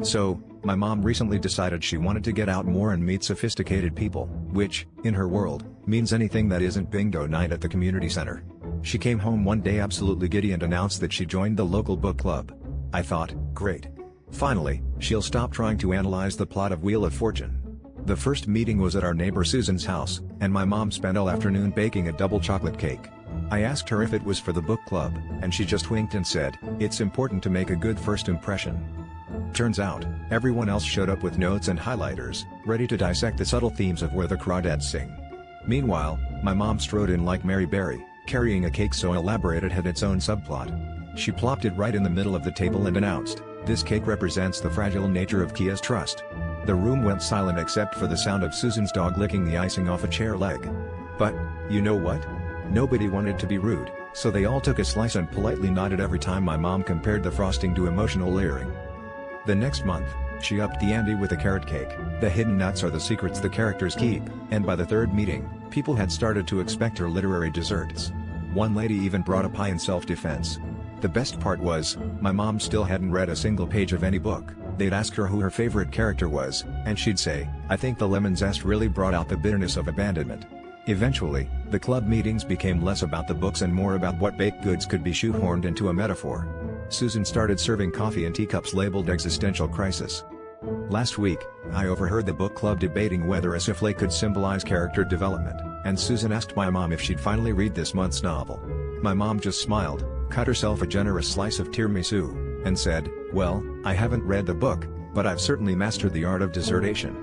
So, my mom recently decided she wanted to get out more and meet sophisticated people, which, in her world, means anything that isn't bingo night at the community center. She came home one day absolutely giddy and announced that she joined the local book club. I thought, great. Finally, she'll stop trying to analyze the plot of Wheel of Fortune. The first meeting was at our neighbor Susan's house, and my mom spent all afternoon baking a double chocolate cake. I asked her if it was for the book club, and she just winked and said, "It's important to make a good first impression." Turns out, everyone else showed up with notes and highlighters, ready to dissect the subtle themes of Where the Crawdads Sing. Meanwhile, my mom strode in like Mary Berry, carrying a cake so elaborate it had its own subplot. She plopped it right in the middle of the table and announced, "This cake represents the fragile nature of Kia's trust." The room went silent except for the sound of Susan's dog licking the icing off a chair leg. But, you know what? Nobody wanted to be rude, so they all took a slice and politely nodded every time my mom compared the frosting to emotional layering. The next month, she upped the ante with a carrot cake. The hidden nuts are the secrets the characters keep, and by the third meeting, people had started to expect her literary desserts. One lady even brought a pie in self-defense. The best part was, my mom still hadn't read a single page of any book. They'd ask her who her favorite character was, and she'd say, "I think the lemon zest really brought out the bitterness of abandonment." Eventually, the club meetings became less about the books and more about what baked goods could be shoehorned into a metaphor. Susan started serving coffee in teacups labeled existential crisis. Last week, I overheard the book club debating whether a souffle could symbolize character development, and Susan asked my mom if she'd finally read this month's novel. My mom just smiled, cut herself a generous slice of tiramisu, and said, "Well, I haven't read the book, but I've certainly mastered the art of dissertation."